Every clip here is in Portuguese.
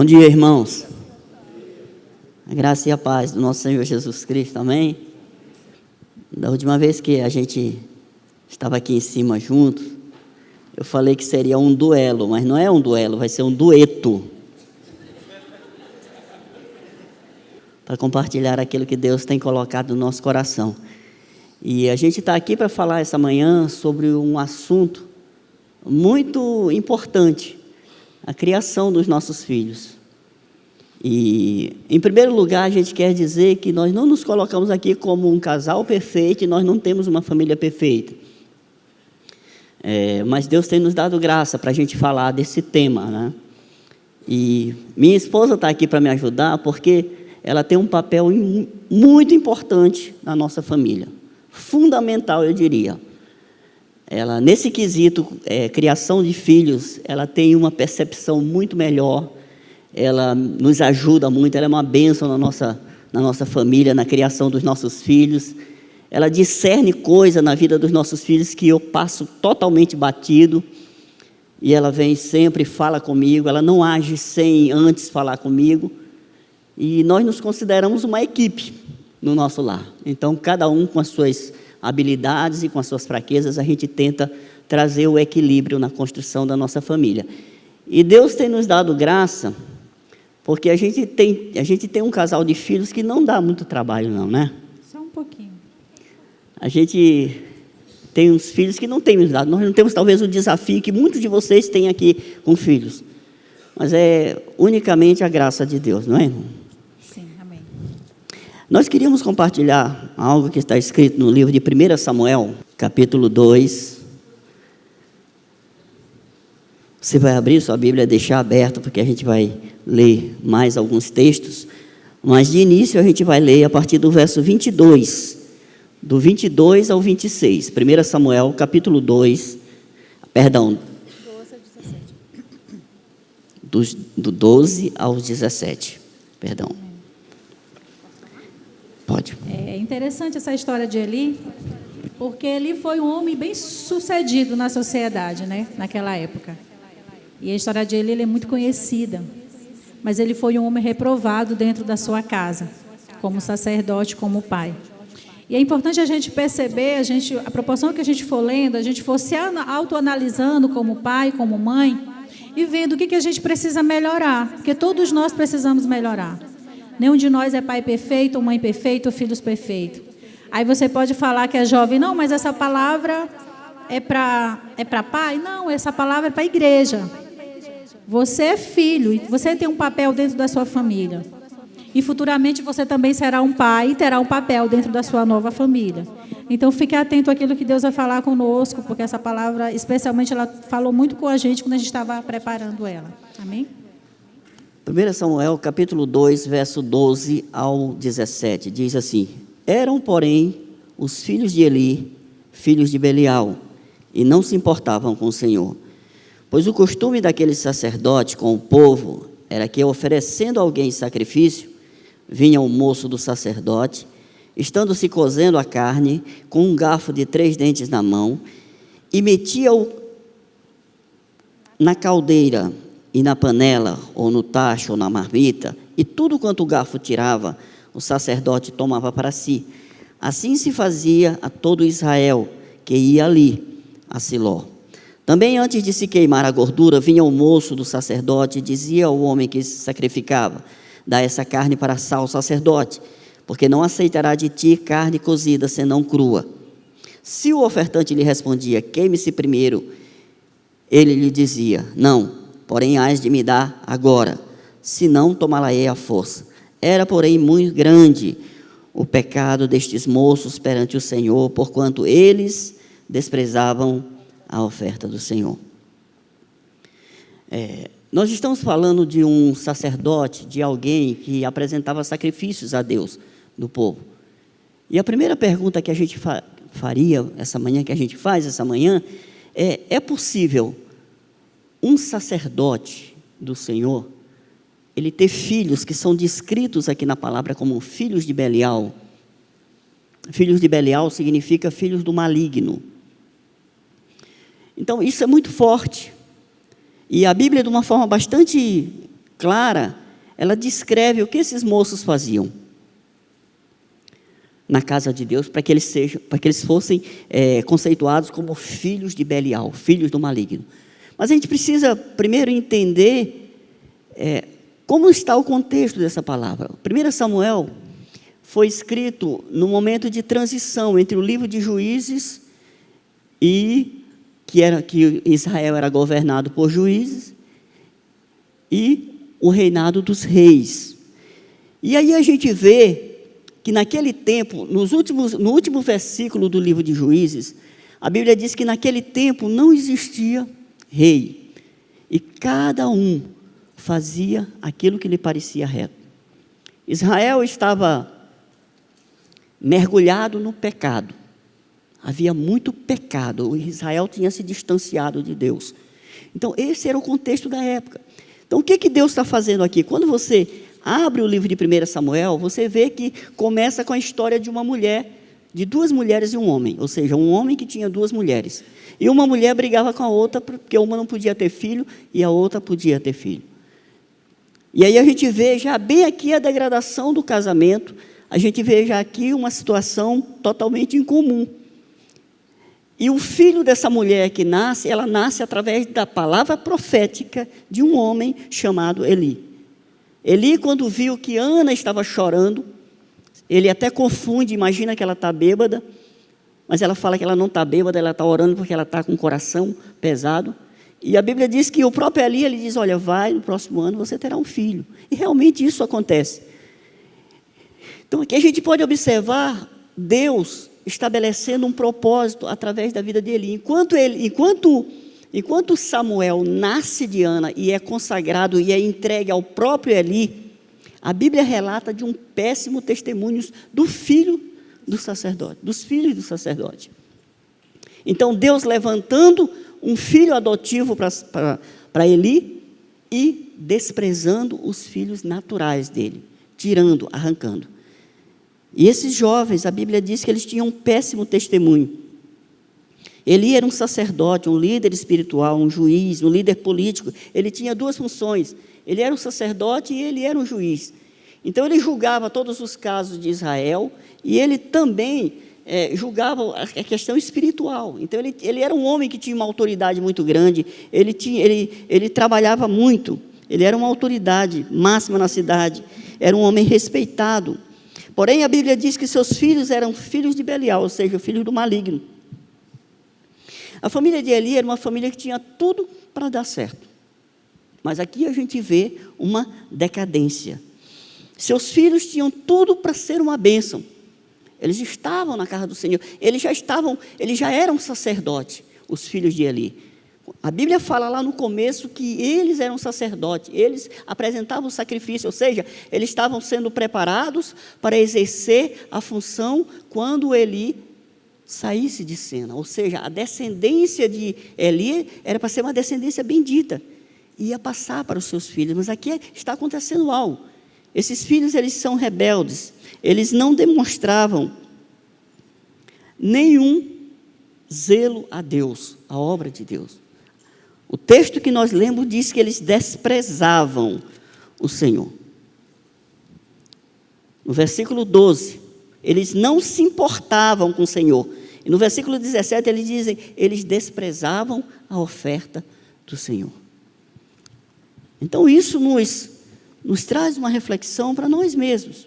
Bom dia, irmãos. A graça e a paz do nosso Senhor Jesus Cristo, amém? Da última vez que a gente estava aqui em cima juntos, eu falei que seria um duelo, mas não é um duelo, vai ser um dueto. Para compartilhar aquilo que Deus tem colocado no nosso coração. E a gente está aqui para falar essa manhã sobre um assunto muito importante, a criação dos nossos filhos. E, em primeiro lugar, a gente quer dizer que nós não nos colocamos aqui como um casal perfeito e nós não temos uma família perfeita. Mas Deus tem nos dado graça para a gente falar desse tema, né? E minha esposa está aqui para me ajudar porque ela tem um papel muito importante na nossa família. Fundamental, eu diria. Ela, nesse quesito, criação de filhos, ela tem uma percepção muito melhor, ela nos ajuda muito, ela é uma bênção na nossa família, na criação dos nossos filhos. Ela discerne coisa na vida dos nossos filhos que eu passo totalmente batido, e ela vem sempre e fala comigo, ela não age sem antes falar comigo, e nós nos consideramos uma equipe no nosso lar. Então, cada um com as suas habilidades e com as suas fraquezas, a gente tenta trazer o equilíbrio na construção da nossa família. E Deus tem nos dado graça, porque a gente tem um casal de filhos que não dá muito trabalho não, né? Só um pouquinho. A gente tem uns filhos que não tem nos dado, nós não temos talvez o desafio que muitos de vocês têm aqui com filhos, mas é unicamente a graça de Deus, não é, irmão? Nós queríamos compartilhar algo que está escrito no livro de 1 Samuel, capítulo 2. Você vai abrir sua Bíblia, deixar aberta, porque a gente vai ler mais alguns textos. Mas de início a gente vai ler a partir do verso 22, do 22 ao 26. 1 Samuel, capítulo 2, perdão, 12 a 17. Do 12 ao 17, perdão. Pode. É interessante essa história de Eli, porque Eli foi um homem bem sucedido na sociedade, né, naquela época. E a história de Eli é muito conhecida. Mas ele foi um homem reprovado dentro da sua casa, como sacerdote, como pai. E é importante a gente perceber, a proporção que a gente for lendo, a gente for se autoanalisando como pai, como mãe, e vendo o que a gente precisa melhorar, porque todos nós precisamos melhorar. Nenhum de nós é pai perfeito, ou mãe perfeita, ou filhos perfeitos. Aí você pode falar que é jovem, não, mas essa palavra é para pai? Não, essa palavra é para a igreja. Você é filho, e você tem um papel dentro da sua família. E futuramente você também será um pai e terá um papel dentro da sua nova família. Então fique atento àquilo que Deus vai falar conosco, porque essa palavra, especialmente, ela falou muito com a gente quando a gente estava preparando ela. Amém? 1 Samuel, capítulo 2, verso 12 ao 17, diz assim: Eram, porém, os filhos de Eli, filhos de Belial, e não se importavam com o Senhor. Pois o costume daquele sacerdote com o povo era que, oferecendo a alguém sacrifício, vinha o moço do sacerdote, estando-se cozendo a carne, com um garfo de 3 dentes na mão, e metia-o na caldeira, e na panela, ou no tacho, ou na marmita, e tudo quanto o garfo tirava, o sacerdote tomava para si. Assim se fazia a todo Israel que ia ali, a Siló. Também antes de se queimar a gordura, vinha o moço do sacerdote e dizia ao homem que se sacrificava: dá essa carne para assar o sacerdote, porque não aceitará de ti carne cozida, senão crua. Se o ofertante lhe respondia: queime-se primeiro, ele lhe dizia: não, porém hás de me dar agora, senão tomá-la-ei à força. Era, porém, muito grande o pecado destes moços perante o Senhor, porquanto eles desprezavam a oferta do Senhor. Nós estamos falando de um sacerdote, de alguém que apresentava sacrifícios a Deus, do povo. E a primeira pergunta que a gente faria essa manhã, que a gente faz essa manhã, é possível um sacerdote do Senhor, ele ter filhos que são descritos aqui na palavra como filhos de Belial? Filhos de Belial significa filhos do maligno. Então, isso é muito forte. E a Bíblia, de uma forma bastante clara, ela descreve o que esses moços faziam na casa de Deus, para que eles fossem conceituados como filhos de Belial, filhos do maligno. Mas a gente precisa primeiro entender como está o contexto dessa palavra. 1 Samuel foi escrito no momento de transição entre o livro de Juízes que Israel era governado por juízes, e o reinado dos reis. E aí a gente vê que naquele tempo, no último versículo do livro de Juízes, a Bíblia diz que naquele tempo não existia rei, e cada um fazia aquilo que lhe parecia reto. Israel estava mergulhado no pecado, havia muito pecado, Israel tinha se distanciado de Deus. Então esse era o contexto da época. Então o que Deus está fazendo aqui? Quando você abre o livro de 1 Samuel, você vê que começa com a história de uma mulher, de duas mulheres e um homem, ou seja, um homem que tinha duas mulheres. E uma mulher brigava com a outra, porque uma não podia ter filho e a outra podia ter filho. E aí a gente vê já bem aqui a degradação do casamento, a gente vê já aqui uma situação totalmente incomum. E o filho dessa mulher que nasce, ela nasce através da palavra profética de um homem chamado Eli. Eli, quando viu que Ana estava chorando, ele até confunde, imagina que ela está bêbada, mas ela fala que ela não está bêbada, ela está orando porque ela está com o coração pesado. E a Bíblia diz que o próprio Eli, ele diz, olha, vai, no próximo ano você terá um filho. E realmente isso acontece. Então aqui a gente pode observar Deus estabelecendo um propósito através da vida de Eli. Enquanto Samuel nasce de Ana e é consagrado e é entregue ao próprio Eli, a Bíblia relata de um péssimo testemunho do filho do sacerdote, dos filhos do sacerdote. Então Deus levantando um filho adotivo para Eli e desprezando os filhos naturais dele, tirando, arrancando. E esses jovens, a Bíblia diz que eles tinham um péssimo testemunho. Eli era um sacerdote, um líder espiritual, um juiz, um líder político. Ele tinha duas funções. Ele era um sacerdote e ele era um juiz. Então ele julgava todos os casos de Israel e ele também julgava a questão espiritual. Então ele era um homem que tinha uma autoridade muito grande, ele trabalhava muito, ele era uma autoridade máxima na cidade, era um homem respeitado. Porém, a Bíblia diz que seus filhos eram filhos de Belial, ou seja, filhos do maligno. A família de Eli era uma família que tinha tudo para dar certo. Mas aqui a gente vê uma decadência. Seus filhos tinham tudo para ser uma bênção. Eles estavam na casa do Senhor. Eles já eram sacerdotes, os filhos de Eli. A Bíblia fala lá no começo que eles eram sacerdotes, eles apresentavam o sacrifício, ou seja, eles estavam sendo preparados para exercer a função quando Eli saísse de cena. Ou seja, a descendência de Eli era para ser uma descendência bendita, ia passar para os seus filhos, mas aqui está acontecendo algo. Esses filhos, eles são rebeldes, eles não demonstravam nenhum zelo a Deus, a obra de Deus. O texto que nós lemos diz que eles desprezavam o Senhor. No versículo 12, eles não se importavam com o Senhor. E no versículo 17, eles dizem, eles desprezavam a oferta do Senhor. Então, isso nos traz uma reflexão para nós mesmos.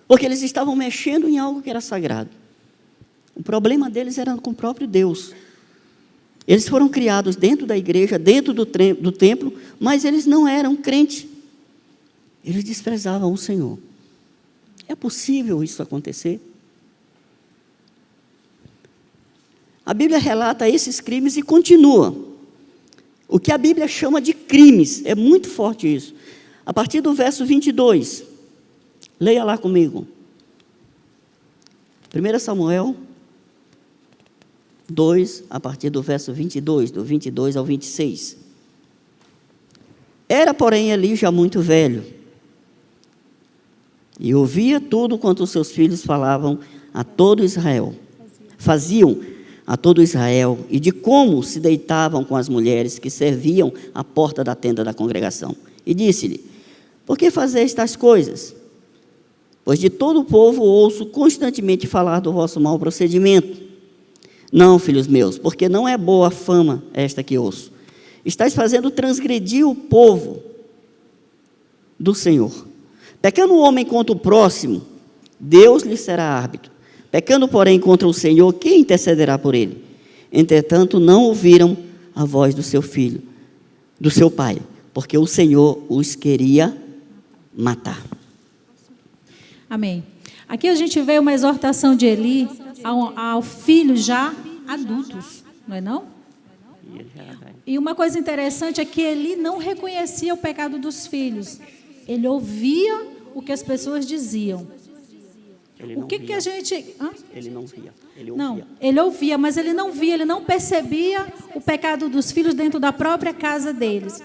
Porque eles estavam mexendo em algo que era sagrado. O problema deles era com o próprio Deus. Eles foram criados dentro da igreja, dentro do templo, mas eles não eram crentes. Eles desprezavam o Senhor. É possível isso acontecer? A Bíblia relata esses crimes e continua. O que a Bíblia chama de crimes, é muito forte isso. A partir do verso 22, leia lá comigo. 1 Samuel 2, a partir do verso 22, do 22 ao 26. Era, porém, Eli já muito velho, e ouvia tudo quanto os seus filhos falavam a todo Israel. Faziam, a todo Israel e de como se deitavam com as mulheres que serviam à porta da tenda da congregação. E disse-lhe: por que fazeis estas coisas? Pois de todo o povo ouço constantemente falar do vosso mau procedimento. Não, filhos meus, porque não é boa fama esta que ouço. Estais fazendo transgredir o povo do Senhor. Pecando o homem contra o próximo, Deus lhe será árbitro. Pecando, porém, contra o Senhor, quem intercederá por ele? Entretanto, não ouviram a voz do seu filho, do seu pai, porque o Senhor os queria matar. Amém. Aqui a gente vê uma exortação de Eli ao filho já adultos, não é não? E uma coisa interessante é que Eli não reconhecia o pecado dos filhos. Ele ouvia o que as pessoas diziam. O que a gente... Hã? Ele não via. Ele ouvia. Não, ele ouvia, mas ele não via, ele não percebia o pecado dos filhos dentro da própria casa deles.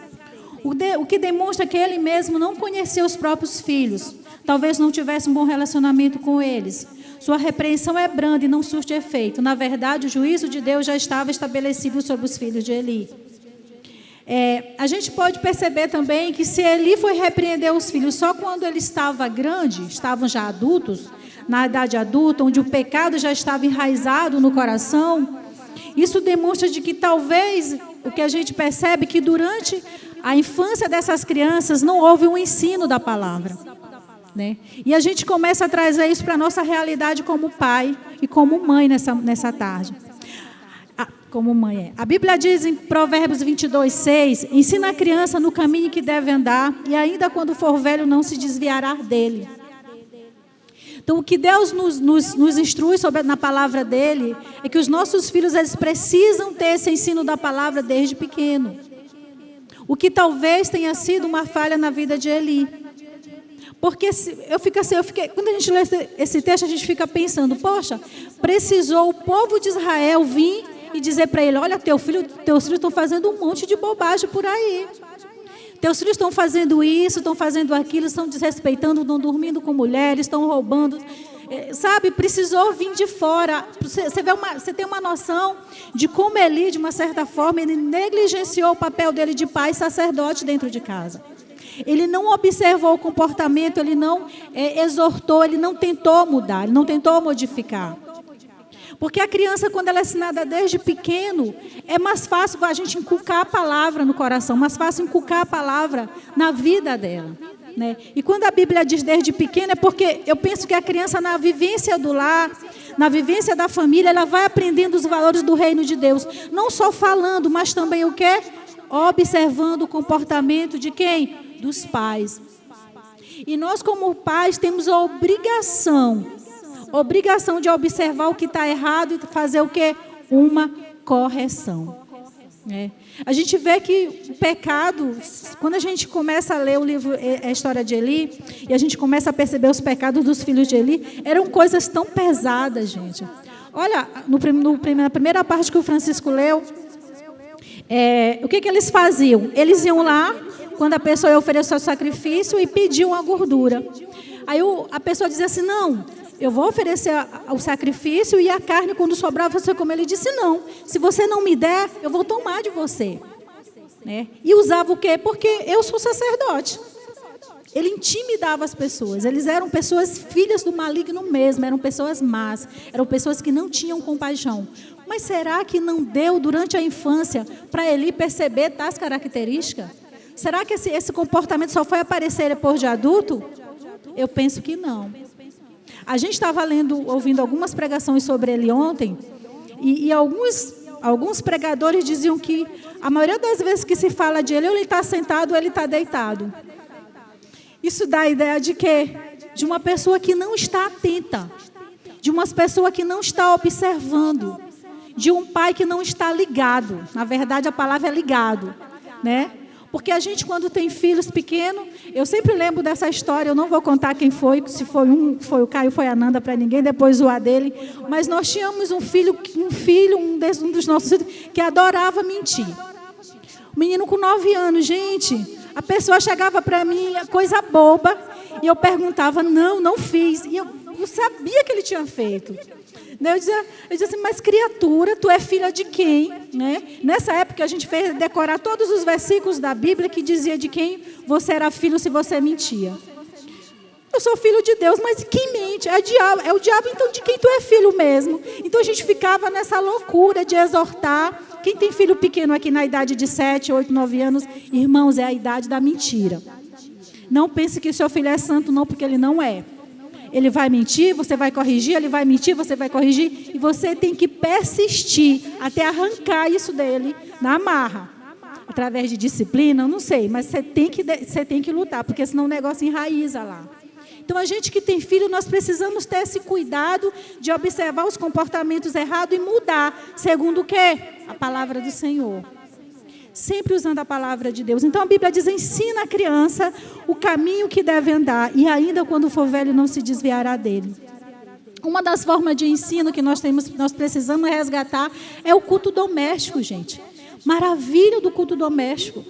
O que demonstra que ele mesmo não conhecia os próprios filhos. Talvez não tivesse um bom relacionamento com eles. Sua repreensão é branda e não surte efeito. Na verdade, o juízo de Deus já estava estabelecido sobre os filhos de Eli. A gente pode perceber também que se Eli foi repreender os filhos só quando ele estava grande, estavam já adultos, na idade adulta, onde o pecado já estava enraizado no coração, isso demonstra de que talvez, o que a gente percebe, que durante a infância dessas crianças não houve um ensino da palavra, né? E a gente começa a trazer isso para a nossa realidade como pai e como mãe nessa tarde. Como mãe. A Bíblia diz em Provérbios 22:6, ensina a criança no caminho que deve andar, e ainda quando for velho não se desviará dele. Então, o que Deus nos instrui na palavra dele é que os nossos filhos, eles precisam ter esse ensino da palavra desde pequeno. O que talvez tenha sido uma falha na vida de Eli. Porque quando a gente lê esse texto, a gente fica pensando, poxa, precisou o povo de Israel vir e dizer para ele: olha, teus filhos estão fazendo um monte de bobagem por aí. Teus filhos estão fazendo isso, estão fazendo aquilo, estão desrespeitando, estão dormindo com mulheres, estão roubando. Sabe, precisou vir de fora. Você tem uma noção de como Eli, de uma certa forma, ele negligenciou o papel dele de pai e sacerdote dentro de casa. Ele não observou o comportamento, ele não exortou, ele não tentou mudar, ele não tentou modificar. Porque a criança, quando ela é ensinada desde pequeno, é mais fácil a gente inculcar a palavra no coração, mais fácil inculcar a palavra na vida dela, né? E quando a Bíblia diz desde pequeno, é porque eu penso que a criança, na vivência do lar, na vivência da família, ela vai aprendendo os valores do reino de Deus. Não só falando, mas também o quê? Observando o comportamento de quem? Dos pais. E nós, como pais, temos a obrigação de observar o que está errado e fazer o quê? Uma correção. A gente vê que o pecado, quando a gente começa a ler o livro, a história de Eli, e a gente começa a perceber os pecados dos filhos de Eli, eram coisas tão pesadas, gente. Olha, na primeira parte que o Francisco leu, o que eles faziam? Eles iam lá, quando a pessoa ia oferecer o sacrifício, e pediam a gordura. Aí a pessoa dizia assim: não, eu vou oferecer o sacrifício e a carne, quando sobrar, você come. Ele disse: não, se você não me der, eu vou tomar de você. Né? E usava o quê? Porque eu sou sacerdote. Ele intimidava as pessoas. Eles eram pessoas filhas do maligno mesmo, eram pessoas más, eram pessoas que não tinham compaixão. Mas será que não deu durante a infância para Eli perceber tais características? Será que esse comportamento só foi aparecer depois de adulto? Eu penso que não. A gente estava ouvindo algumas pregações sobre ele ontem, e alguns pregadores diziam que a maioria das vezes que se fala de ele, ou ele está sentado ou ele está deitado. Isso dá a ideia de quê? De uma pessoa que não está atenta, de uma pessoa que não está observando, de um pai que não está ligado. Na verdade, a palavra é ligado, né? Porque a gente, quando tem filhos pequenos, eu sempre lembro dessa história, eu não vou contar quem foi, se foi foi o Caio, foi a Nanda, para ninguém, depois o A dele, mas nós tínhamos um dos nossos filhos, que adorava mentir. Um menino com 9 anos, gente, a pessoa chegava para mim, coisa boba, e eu perguntava: não fiz, e eu sabia que ele tinha feito. Eu dizia assim, mas criatura, tu é filha de quem? Né? Nessa época a gente fez decorar todos os versículos da Bíblia que dizia de quem você era filho se você mentia. Eu sou filho de Deus, mas quem mente? É o diabo, então de quem tu é filho mesmo? Então a gente ficava nessa loucura de exortar. Quem tem filho pequeno aqui na idade de 7, 8, 9 anos, irmãos, é a idade da mentira. Não pense que seu filho é santo, não, porque ele não é. Ele vai mentir, você vai corrigir, ele vai mentir, você vai corrigir, e você tem que persistir até arrancar isso dele na marra. Através de disciplina, eu não sei, mas você tem que lutar, porque senão o negócio enraiza lá. Então, a gente que tem filho, nós precisamos ter esse cuidado de observar os comportamentos errados e mudar, segundo o quê? A palavra do Senhor. Sempre usando a palavra de Deus. Então, a Bíblia diz, ensina a criança o caminho que deve andar, e ainda quando for velho não se desviará dele. Uma das formas de ensino que nós precisamos resgatar é o culto doméstico, gente. Maravilha do culto doméstico.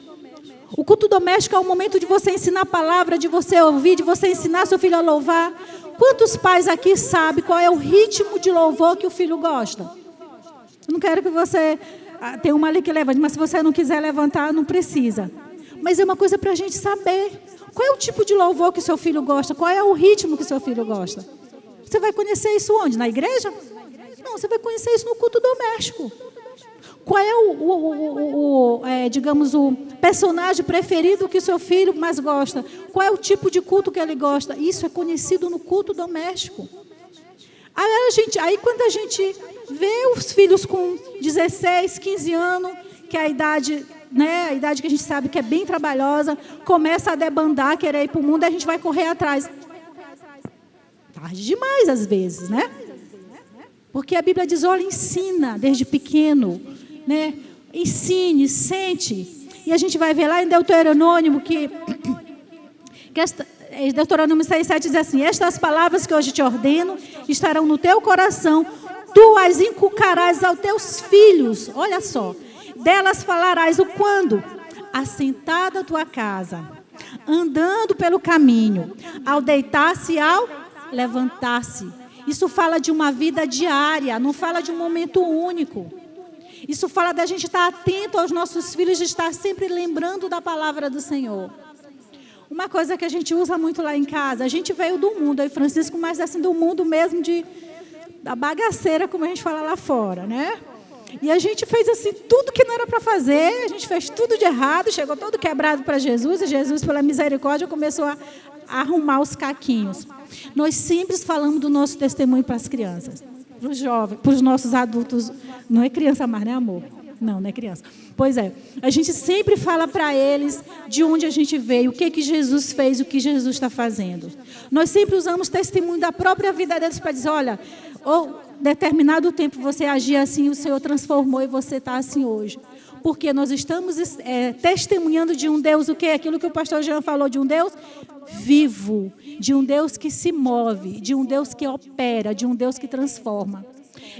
O culto doméstico é o momento de você ensinar a palavra, de você ouvir, de você ensinar seu filho a louvar. Quantos pais aqui sabem qual é o ritmo de louvor que o filho gosta? Eu não quero que você... Tem uma ali que levante, mas se você não quiser levantar, não precisa. Mas é uma coisa para a gente saber. Qual é o tipo de louvor que seu filho gosta? Qual é o ritmo que seu filho gosta? Você vai conhecer isso onde? Na igreja? Não, você vai conhecer isso no culto doméstico. Qual é digamos, o personagem preferido que o seu filho mais gosta? Qual é o tipo de culto que ele gosta? Isso é conhecido no culto doméstico. Aí quando a gente vê os filhos com 16, 15 anos, que é a idade, né, a idade que a gente sabe que é bem trabalhosa, começa a debandar, querer ir para o mundo, a gente vai correr atrás. Tarde demais, às vezes, né? Porque a Bíblia diz, olha, ensina desde pequeno, né? Ensine, sente. E a gente vai ver lá em Deuteronômio Deuteronômio 6,7 diz assim, estas palavras que hoje te ordeno estarão no teu coração, tu as inculcarás aos teus filhos, olha só, delas falarás o quando? Assentada a tua casa, andando pelo caminho, ao deitar-se e ao levantar-se. Isso fala de uma vida diária, não fala de um momento único. Isso fala da gente estar atento aos nossos filhos, de estar sempre lembrando da palavra do Senhor. Uma coisa que a gente usa muito lá em casa, a gente veio do mundo, eu e Francisco, mas assim, do mundo mesmo, da bagaceira, como a gente fala lá fora, né? E a gente fez assim, tudo que não era para fazer, a gente fez tudo de errado, chegou todo quebrado para Jesus, e Jesus, pela misericórdia, começou a arrumar os caquinhos. Nós sempre falamos do nosso testemunho para as crianças, para os jovens, para os nossos adultos. Não é criança mais, né, amor? Não é criança. Pois é, a gente sempre fala para eles de onde a gente veio, o que Jesus fez, o que Jesus está fazendo. Nós sempre usamos testemunho da própria vida deles para dizer, olha, determinado tempo você agia assim, o Senhor transformou e você está assim hoje. Porque nós estamos testemunhando de um Deus, o quê? Aquilo que o pastor Jean falou, de um Deus vivo, de um Deus que se move, de um Deus que opera, de um Deus que transforma.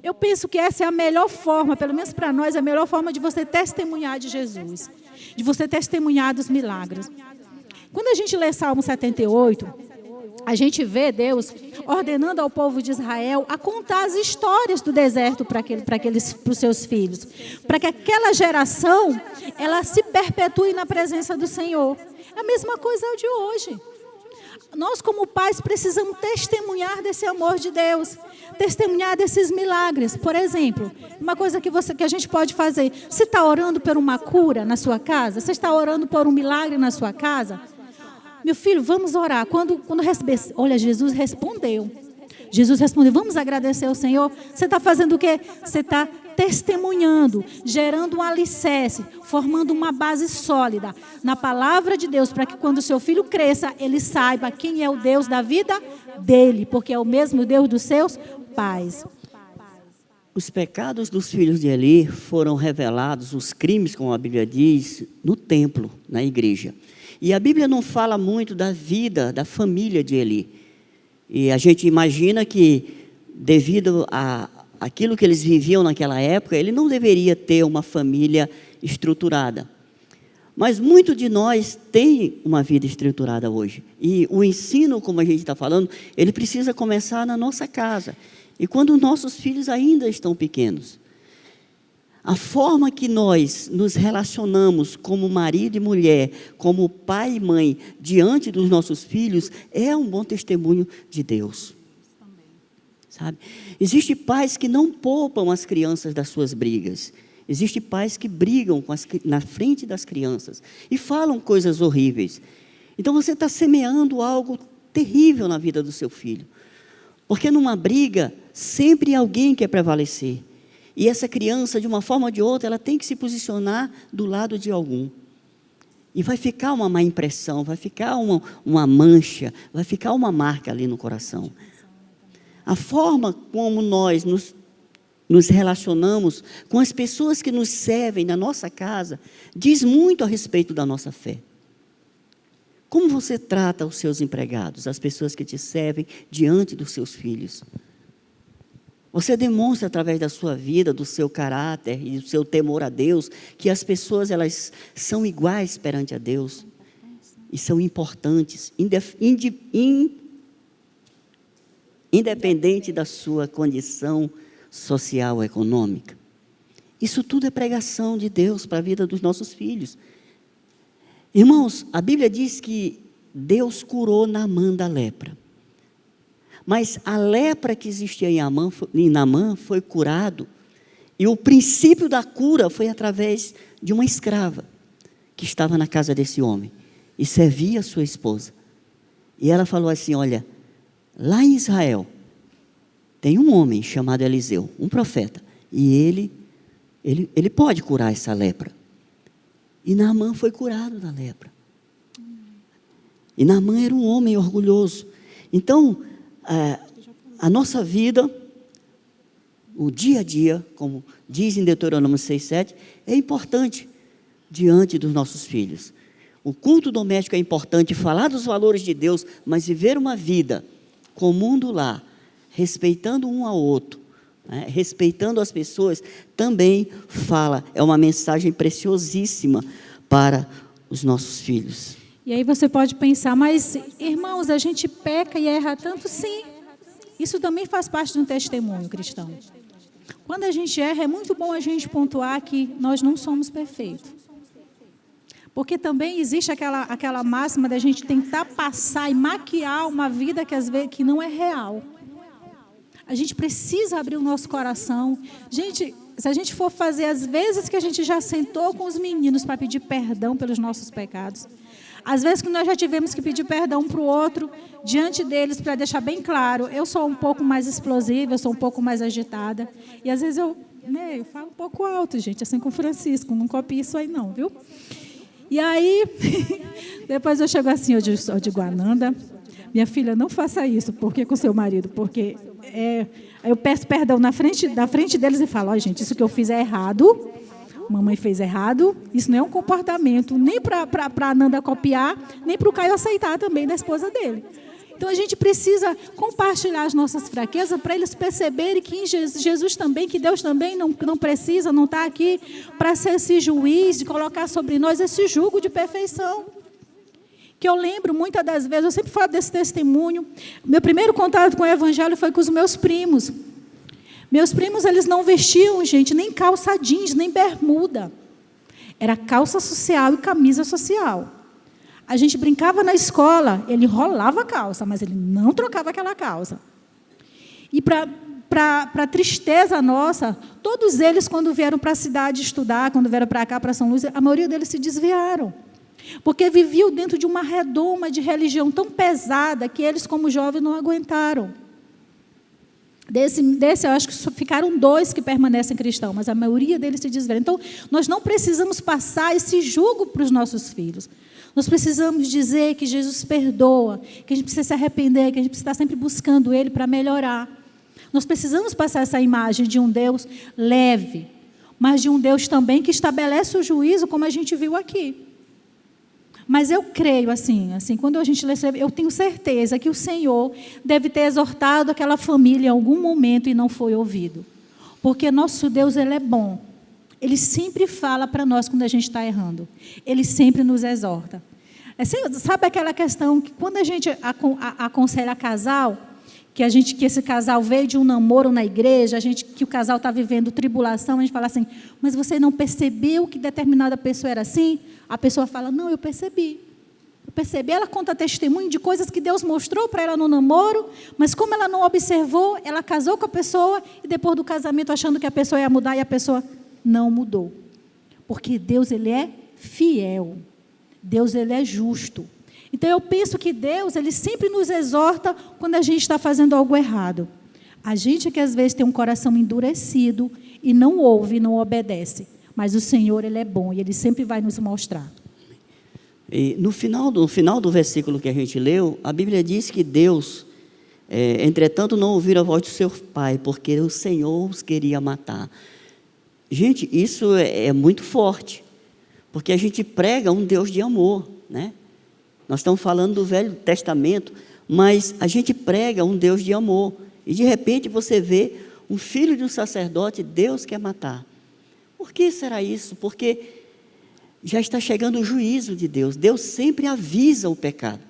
Eu penso que essa é a melhor forma, pelo menos para nós, a melhor forma de você testemunhar de Jesus, de você testemunhar dos milagres. Quando a gente lê Salmo 78, a gente vê Deus ordenando ao povo de Israel a contar as histórias do deserto para os seus filhos, para que aquela geração ela se perpetue na presença do Senhor. A mesma coisa é o de hoje. Nós, como pais, precisamos testemunhar desse amor de Deus, testemunhar desses milagres. Por exemplo, uma coisa que a gente pode fazer, você está orando por uma cura na sua casa? Você está orando por um milagre na sua casa? Meu filho, vamos orar. Quando receber, olha, Jesus respondeu. Jesus respondeu, vamos agradecer ao Senhor. Você está fazendo o quê? Você está testemunhando, gerando um alicerce, formando uma base sólida na palavra de Deus, para que quando o seu filho cresça, ele saiba quem é o Deus da vida dele, porque é o mesmo Deus dos seus pais. Os pecados dos filhos de Eli foram revelados, os crimes, como a Bíblia diz, no templo, na igreja. E a Bíblia não fala muito da vida, da família de Eli. E a gente imagina que, devido a aquilo que eles viviam naquela época, ele não deveria ter uma família estruturada. Mas muito de nós tem uma vida estruturada hoje. E o ensino, como a gente está falando, ele precisa começar na nossa casa. e quando nossos filhos ainda estão pequenos. A forma que nós nos relacionamos como marido e mulher, como pai e mãe, diante dos nossos filhos, é um bom testemunho de Deus. Sabe? Existem pais que não poupam as crianças das suas brigas. Existem pais que brigam na frente das crianças e falam coisas horríveis. Então você está semeando algo terrível na vida do seu filho. Porque numa briga, sempre alguém quer prevalecer. E essa criança, de uma forma ou de outra, ela tem que se posicionar do lado de algum. E vai ficar uma má impressão, vai ficar uma mancha, vai ficar uma marca ali no coração. A forma como nós nos relacionamos com as pessoas que nos servem na nossa casa diz muito a respeito da nossa fé. Como você trata os seus empregados, as pessoas que te servem diante dos seus filhos? Você demonstra através da sua vida, do seu caráter e do seu temor a Deus, que as pessoas elas são iguais perante a Deus e são importantes, independente da sua condição social ou econômica. Isso tudo é pregação de Deus para a vida dos nossos filhos. Irmãos, a Bíblia diz que Deus curou Naamã da lepra. Mas a lepra que existia em Naamã foi curado. E o princípio da cura foi através de uma escrava que estava na casa desse homem e servia a sua esposa. E ela falou assim, olha, lá em Israel tem um homem chamado Eliseu, um profeta, e ele pode curar essa lepra. E Naamã foi curado da lepra. E Naamã era um homem orgulhoso. Então, a nossa vida, o dia a dia, como diz em Deuteronômio 6,7, é importante diante dos nossos filhos. O culto doméstico é importante, falar dos valores de Deus, mas viver uma vida comum do lar, respeitando um ao outro, respeitando as pessoas, também é uma mensagem preciosíssima para os nossos filhos. E aí você pode pensar, mas irmãos, a gente peca e erra tanto? Sim, isso também faz parte de um testemunho cristão. Quando a gente erra, é muito bom a gente pontuar que nós não somos perfeitos. Porque também existe aquela máxima da gente tentar passar e maquiar uma vida que às vezes que não é real. A gente precisa abrir o nosso coração. Gente, se a gente for fazer as vezes que a gente já sentou com os meninos para pedir perdão pelos nossos pecados, às vezes que nós já tivemos que pedir perdão para o outro, diante deles, para deixar bem claro, eu sou um pouco mais explosiva, eu sou um pouco mais agitada. E às vezes eu falo um pouco alto, gente, assim com o Francisco, não copie isso aí não, viu? E aí, depois eu chego assim, eu digo, Ananda, minha filha, não faça isso, porque com seu marido, porque eu peço perdão na frente deles e falo, olha gente, isso que eu fiz é errado, mamãe fez errado, isso não é um comportamento, nem para a Ananda copiar, nem para o Caio aceitar também da esposa dele. Então a gente precisa compartilhar as nossas fraquezas para eles perceberem que em Jesus também, que Deus também não precisa, não está aqui para ser esse juiz, de colocar sobre nós esse jugo de perfeição. Que eu lembro muitas das vezes, eu sempre falo desse testemunho, meu primeiro contato com o evangelho foi com os meus primos. Meus primos, eles não vestiam, gente, nem calça jeans, nem bermuda. Era calça social e camisa social. A gente brincava na escola, ele rolava a calça, mas ele não trocava aquela calça. E para tristeza nossa, todos eles, quando vieram para a cidade estudar, quando vieram para cá, para São Luís, a maioria deles se desviaram. Porque viviam dentro de uma redoma de religião tão pesada que eles, como jovens, não aguentaram. Desse eu acho que só ficaram 2 que permanecem cristãos, mas a maioria deles se desviaram. Então, nós não precisamos passar esse jugo para os nossos filhos. Nós precisamos dizer que Jesus perdoa, que a gente precisa se arrepender, que a gente precisa estar sempre buscando Ele para melhorar. Nós precisamos passar essa imagem de um Deus leve, mas de um Deus também que estabelece o juízo, como a gente viu aqui. Mas eu creio assim, quando a gente recebe, eu tenho certeza que o Senhor deve ter exortado aquela família em algum momento e não foi ouvido. Porque nosso Deus, Ele é bom. Ele sempre fala para nós quando a gente está errando. Ele sempre nos exorta. Sabe aquela questão que quando a gente aconselha casal, que esse casal veio de um namoro na igreja, que o casal está vivendo tribulação, a gente fala assim, mas você não percebeu que determinada pessoa era assim? A pessoa fala, não, eu percebi. Eu percebi, ela conta testemunho de coisas que Deus mostrou para ela no namoro, mas como ela não observou, ela casou com a pessoa e depois do casamento achando que a pessoa ia mudar e a pessoa não mudou. Porque Deus, Ele é fiel. Deus, Ele é justo. Então, eu penso que Deus, Ele sempre nos exorta quando a gente está fazendo algo errado. A gente que às vezes tem um coração endurecido e não ouve, não obedece. Mas o Senhor, Ele é bom e Ele sempre vai nos mostrar. E no final do versículo que a gente leu, a Bíblia diz que Deus, entretanto, não ouviu a voz do seu pai, porque o Senhor os queria matar. Gente, isso é muito forte, porque a gente prega um Deus de amor, né? Nós estamos falando do Velho Testamento, mas a gente prega um Deus de amor. E de repente você vê um filho de um sacerdote, Deus quer matar. Por que será isso? Porque já está chegando o juízo de Deus. Deus sempre avisa o pecado.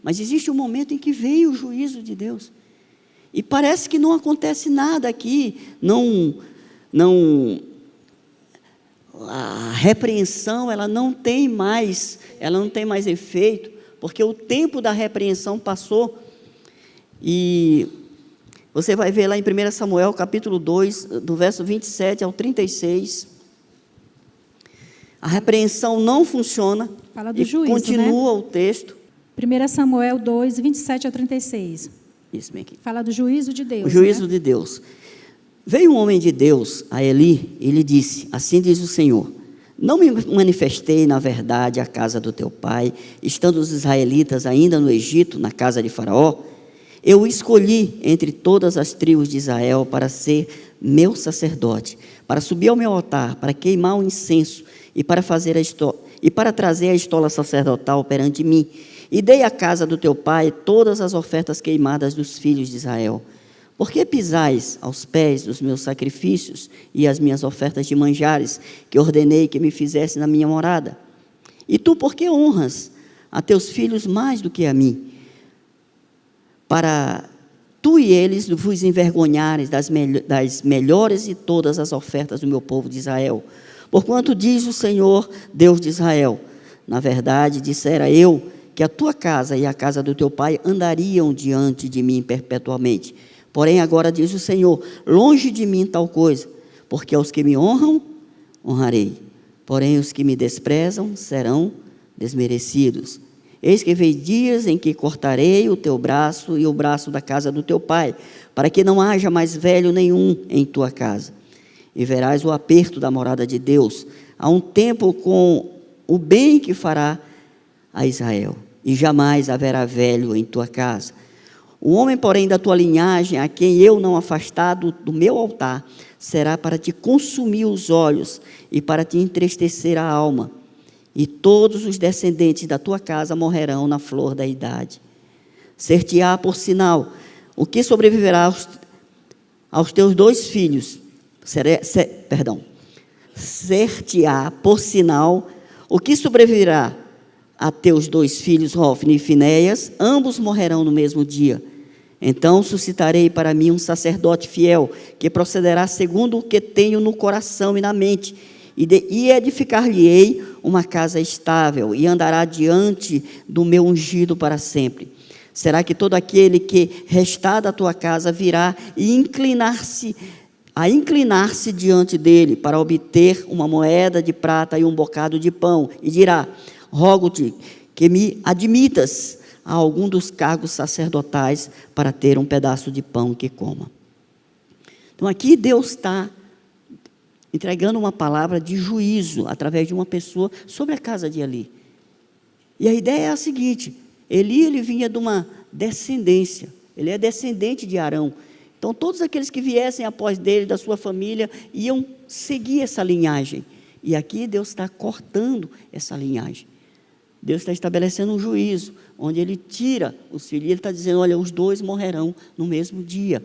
Mas existe um momento em que vem o juízo de Deus. E parece que não acontece nada aqui. A repreensão, ela não tem mais efeito, porque o tempo da repreensão passou. E você vai ver lá em 1 Samuel, capítulo 2, do verso 27 ao 36. A repreensão não funciona. Fala do juízo, continua, né? O texto. 1 Samuel 2, 27 ao 36. Isso bem aqui. Fala do juízo de Deus. O juízo, né? de Deus. Veio um homem de Deus a Eli e lhe disse, assim diz o Senhor, não me manifestei na verdade à casa do teu pai, estando os israelitas ainda no Egito, na casa de Faraó? Eu o escolhi entre todas as tribos de Israel para ser meu sacerdote, para subir ao meu altar, para queimar o incenso e para trazer a estola sacerdotal perante mim. E dei à casa do teu pai todas as ofertas queimadas dos filhos de Israel. Por que pisais aos pés dos meus sacrifícios e as minhas ofertas de manjares, que ordenei que me fizesse na minha morada? E tu, por que honras a teus filhos mais do que a mim? Para tu e eles vos envergonhares das melhores de todas as ofertas do meu povo de Israel. Porquanto diz o Senhor, Deus de Israel, na verdade, dissera eu, que a tua casa e a casa do teu pai andariam diante de mim perpetuamente. Porém, agora diz o Senhor, longe de mim tal coisa, porque aos que me honram, honrarei. Porém, os que me desprezam serão desmerecidos. Eis que veio dias em que cortarei o teu braço e o braço da casa do teu pai, para que não haja mais velho nenhum em tua casa. E verás o aperto da morada de Deus, há um tempo com o bem que fará a Israel, e jamais haverá velho em tua casa. O homem, porém, da tua linhagem, a quem eu não afastar do meu altar, será para te consumir os olhos e para te entristecer a alma. E todos os descendentes da tua casa morrerão na flor da idade. Ser-te-á por sinal o que sobreviverá aos teus dois filhos. Ser-te-á por sinal o que sobreviverá a teus dois filhos, Hofni e Finéias, ambos morrerão no mesmo dia. Então suscitarei para mim um sacerdote fiel, que procederá segundo o que tenho no coração e na mente, e edificar-lhe-ei uma casa estável, e andará diante do meu ungido para sempre. Será que todo aquele que restar da tua casa virá e inclinar-se diante dele, para obter uma moeda de prata e um bocado de pão, e dirá, rogo-te que me admitas a algum dos cargos sacerdotais para ter um pedaço de pão que coma. Então aqui Deus está entregando uma palavra de juízo através de uma pessoa sobre a casa de Eli. E a ideia é a seguinte, ele vinha de uma descendência, ele é descendente de Arão. Então todos aqueles que viessem após dele, da sua família, iam seguir essa linhagem. E aqui Deus está cortando essa linhagem. Deus está estabelecendo um juízo, onde Ele tira os filhos. Ele está dizendo, olha, os dois morrerão no mesmo dia.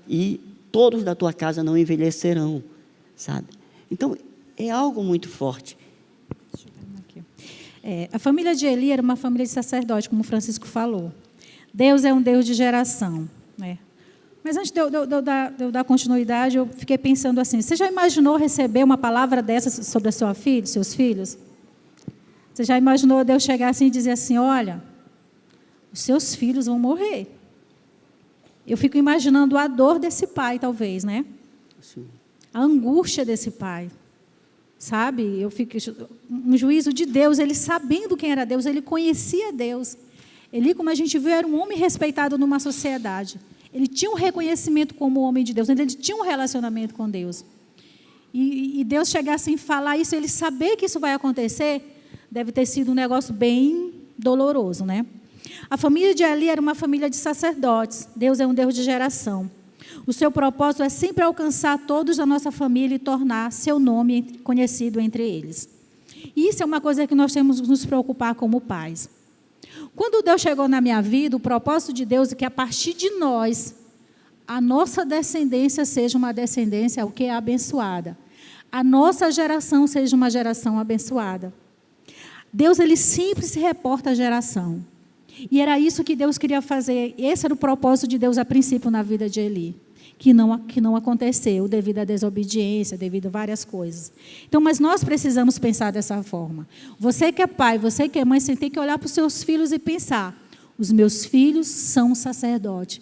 E todos da tua casa não envelhecerão, sabe? Então, é algo muito forte. A família de Eli era uma família de sacerdote, como o Francisco falou. Deus é um Deus de geração. É. Mas antes de eu dar continuidade, eu fiquei pensando assim, você já imaginou receber uma palavra dessa sobre a sua filha, seus filhos? Você já imaginou Deus chegar assim e dizer assim, olha, os seus filhos vão morrer? Eu fico imaginando a dor desse pai, talvez, né? Sim. A angústia desse pai. Sabe? Um juízo de Deus, ele sabendo quem era Deus, ele conhecia Deus. Ele, como a gente viu, era um homem respeitado numa sociedade. Ele tinha um reconhecimento como homem de Deus, ele tinha um relacionamento com Deus. E Deus chegar assim e falar isso, ele saber que isso vai acontecer, deve ter sido um negócio bem doloroso, né? A família de Eli era uma família de sacerdotes. Deus é um Deus de geração. O seu propósito é sempre alcançar todos da nossa família e tornar seu nome conhecido entre eles. E isso é uma coisa que nós temos que nos preocupar como pais. Quando Deus chegou na minha vida, o propósito de Deus é que a partir de nós, a nossa descendência seja uma descendência o que é abençoada. A nossa geração seja uma geração abençoada. Deus, ele sempre se reporta à geração. E era isso que Deus queria fazer. Esse era o propósito de Deus a princípio na vida de Eli. Que não aconteceu devido à desobediência, devido a várias coisas. Então, mas nós precisamos pensar dessa forma. Você que é pai, você que é mãe, você tem que olhar para os seus filhos e pensar, os meus filhos são sacerdotes.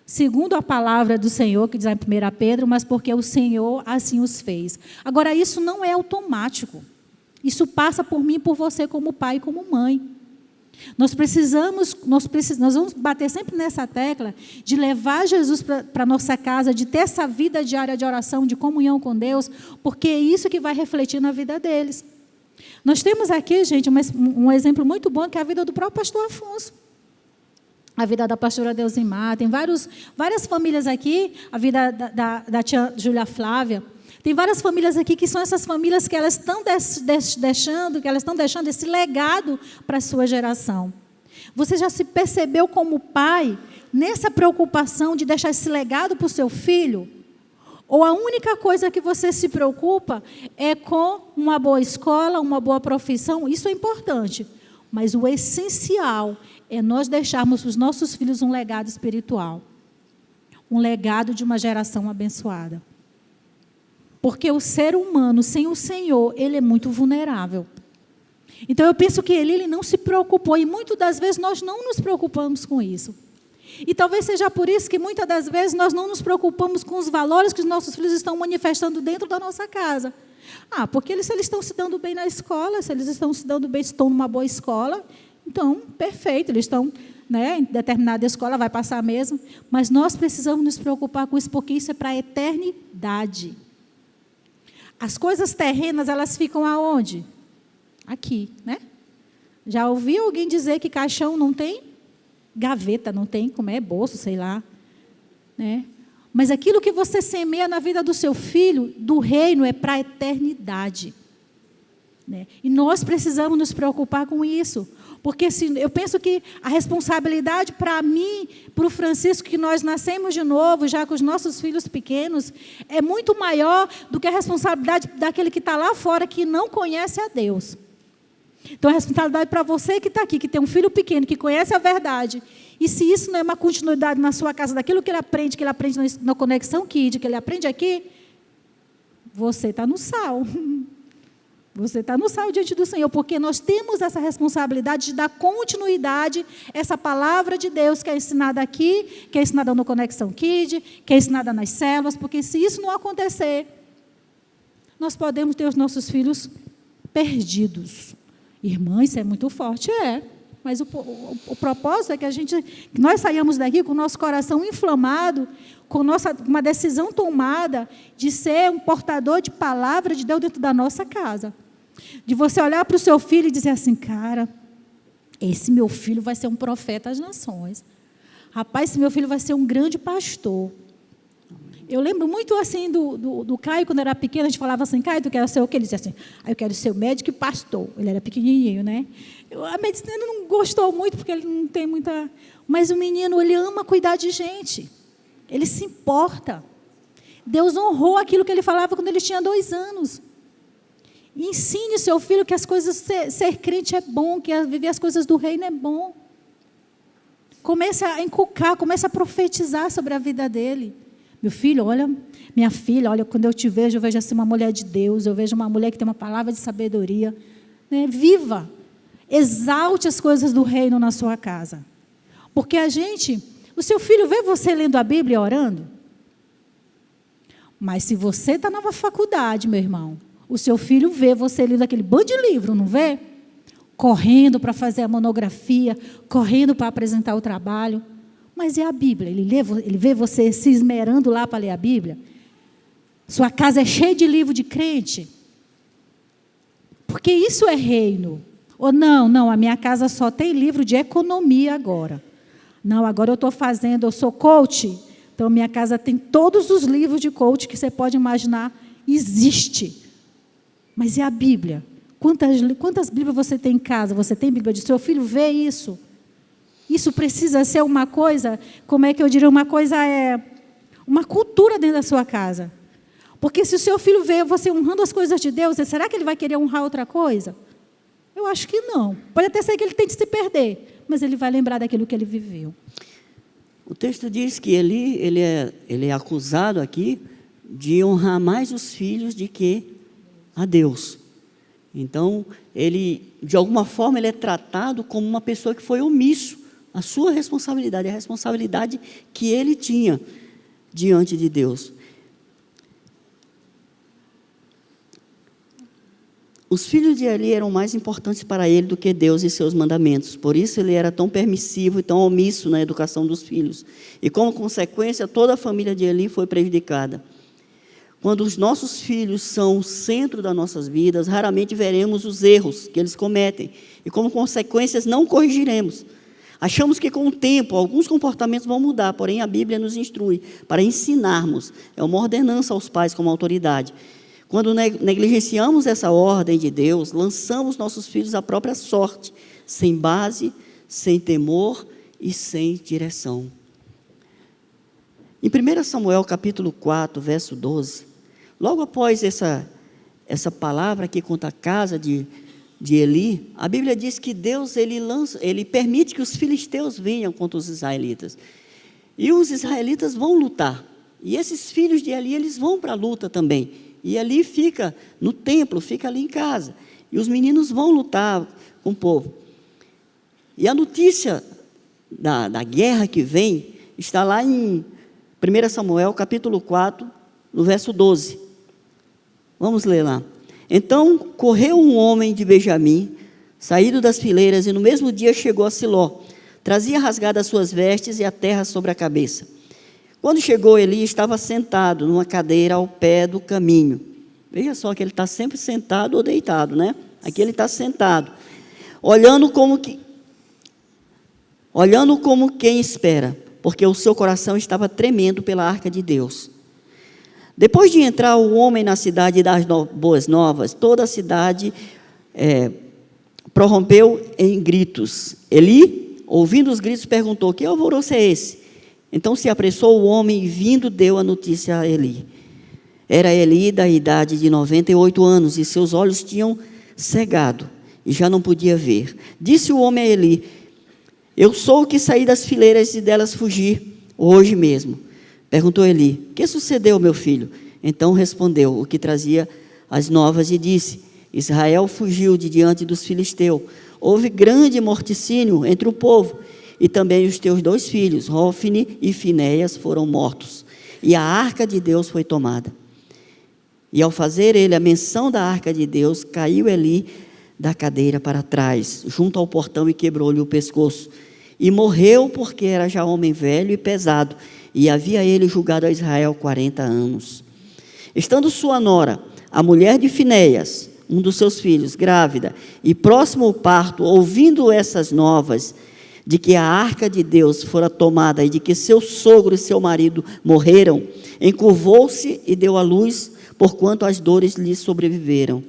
Segundo a palavra do Senhor, que diz em 1 Pedro, mas porque o Senhor assim os fez. Agora, isso não é automático. Isso passa por mim e por você como pai e como mãe. Nós vamos bater sempre nessa tecla de levar Jesus para a nossa casa, de ter essa vida diária de oração, de comunhão com Deus, porque é isso que vai refletir na vida deles. Nós temos aqui, gente, um exemplo muito bom, que é a vida do próprio pastor Afonso. A vida da pastora Deusimar, tem várias famílias aqui, a vida da tia Júlia Flávia. Tem várias famílias aqui que são essas famílias que elas estão deixando esse legado para a sua geração. Você já se percebeu como pai nessa preocupação de deixar esse legado para o seu filho? Ou a única coisa que você se preocupa é com uma boa escola, uma boa profissão? Isso é importante. Mas o essencial é nós deixarmos para os nossos filhos um legado espiritual. Um legado de uma geração abençoada. Porque o ser humano, sem o Senhor, ele é muito vulnerável. Então, eu penso que ele não se preocupou, e muitas das vezes nós não nos preocupamos com isso. E talvez seja por isso que muitas das vezes nós não nos preocupamos com os valores que os nossos filhos estão manifestando dentro da nossa casa. Porque se eles estão se dando bem na escola, se eles estão se dando bem, estão numa boa escola, então, perfeito, eles estão, em determinada escola, vai passar mesmo. Mas nós precisamos nos preocupar com isso, porque isso é para a eternidade. As coisas terrenas, elas ficam aonde? Aqui, né? Já ouvi alguém dizer que caixão não tem gaveta, não tem, como é, bolso, sei lá. Né? Mas aquilo que você semeia na vida do seu filho, do reino, é para a eternidade. Né? E nós precisamos nos preocupar com isso. Porque eu penso que a responsabilidade para mim, para o Francisco, que nós nascemos de novo, já com os nossos filhos pequenos, é muito maior do que a responsabilidade daquele que está lá fora, que não conhece a Deus. Então, a responsabilidade para você que está aqui, que tem um filho pequeno, que conhece a verdade, e se isso não é uma continuidade na sua casa, daquilo que ele aprende na Conexão Kid, que ele aprende aqui, você está no sal. Você está no sal diante do Senhor, porque nós temos essa responsabilidade de dar continuidade a essa palavra de Deus que é ensinada aqui, que é ensinada no Conexão Kid, que é ensinada nas células, porque se isso não acontecer, nós podemos ter os nossos filhos perdidos. Irmã, isso é muito forte, mas o propósito é que nós saímos daqui com o nosso coração inflamado, com uma decisão tomada de ser um portador de palavra de Deus dentro da nossa casa. De você olhar para o seu filho e dizer assim, cara, esse meu filho vai ser um profeta às nações. Rapaz, esse meu filho vai ser um grande pastor. Eu lembro muito assim do Caio, quando era pequeno, a gente falava assim, Caio, tu quer ser o quê? Ele dizia assim, eu quero ser médico e pastor. Ele era pequenininho, né? A medicina ele não gostou muito, porque ele não tem muita... Mas o menino, ele ama cuidar de gente. Ele se importa. Deus honrou aquilo que ele falava quando ele tinha 2 anos. Ensine seu filho que as coisas, ser crente é bom, que viver as coisas do reino é bom. Comece a inculcar, comece a profetizar sobre a vida dele. Meu filho, olha, minha filha, olha, quando eu te vejo, eu vejo assim uma mulher de Deus, eu vejo uma mulher que tem uma palavra de sabedoria. Né? Viva, exalte as coisas do reino na sua casa. Porque o seu filho vê você lendo a Bíblia e orando. Mas se você está na faculdade, meu irmão, o seu filho vê você lendo aquele bando de livro, não vê? Correndo para fazer a monografia, correndo para apresentar o trabalho. Mas é a Bíblia, ele vê você se esmerando lá para ler a Bíblia. Sua casa é cheia de livro de crente. Porque isso é reino. Ou não, a minha casa só tem livro de economia agora. Não, agora eu sou coach, então minha casa tem todos os livros de coach que você pode imaginar, existe. Mas é a Bíblia. Quantas Bíblias você tem em casa? Você tem Bíblia de seu filho? Vê isso. Isso precisa ser uma coisa, como é que eu diria, uma cultura dentro da sua casa. Porque se o seu filho vê você honrando as coisas de Deus, será que ele vai querer honrar outra coisa? Eu acho que não. Pode até ser que ele tente se perder, mas ele vai lembrar daquilo que ele viveu. O texto diz que ele é acusado aqui de honrar mais os filhos do que a Deus. Então, de alguma forma, ele é tratado como uma pessoa que foi omisso à sua responsabilidade, a responsabilidade que ele tinha diante de Deus. Os filhos de Eli eram mais importantes para ele do que Deus e seus mandamentos. Por isso ele era tão permissivo e tão omisso na educação dos filhos. E como consequência, toda a família de Eli foi prejudicada. Quando os nossos filhos são o centro das nossas vidas, raramente veremos os erros que eles cometem. E como consequências, não corrigiremos. Achamos que com o tempo, alguns comportamentos vão mudar, porém a Bíblia nos instrui para ensinarmos. É uma ordenança aos pais como autoridade. Quando negligenciamos essa ordem de Deus, lançamos nossos filhos à própria sorte, sem base, sem temor e sem direção. Em 1 Samuel, capítulo 4, verso 12, logo após essa palavra que conta a casa de Eli, a Bíblia diz que Deus ele permite que os filisteus venham contra os israelitas. E os israelitas vão lutar. E esses filhos de Eli, eles vão para a luta também. E ali fica no templo, fica ali em casa. E os meninos vão lutar com o povo. E a notícia da guerra que vem está lá em 1 Samuel, capítulo 4, no verso 12. Vamos ler lá. Então correu um homem de Benjamim, saído das fileiras, e no mesmo dia chegou a Siló. Trazia rasgadas suas vestes e a terra sobre a cabeça. Quando chegou, Eli estava sentado numa cadeira ao pé do caminho. Veja só que ele está sempre sentado ou deitado, né? Aqui ele está sentado, olhando como quem espera, porque o seu coração estava tremendo pela arca de Deus. Depois de entrar o homem na cidade das boas novas, toda a cidade prorrompeu em gritos. Eli, ouvindo os gritos, perguntou: que alvoroço é esse? Então se apressou o homem e, vindo, deu a notícia a Eli. Era Eli da idade de 98 anos e seus olhos tinham cegado e já não podia ver. Disse o homem a Eli: eu sou o que saí das fileiras e delas fugi hoje mesmo. Perguntou Eli: que sucedeu, meu filho? Então respondeu o que trazia as novas e disse: Israel fugiu de diante dos filisteus. Houve grande morticínio entre o povo. E também os teus 2 filhos, Hófni e Finéias, foram mortos. E a arca de Deus foi tomada. E ao fazer ele a menção da arca de Deus, caiu Eli da cadeira para trás, junto ao portão, e quebrou-lhe o pescoço. E morreu, porque era já homem velho e pesado, e havia ele julgado a Israel 40 anos. Estando sua nora, a mulher de Finéias, um dos seus filhos, grávida, e próximo ao parto, ouvindo essas novas, de que a arca de Deus fora tomada e de que seu sogro e seu marido morreram, encurvou-se e deu à luz, porquanto as dores lhe sobreviveram.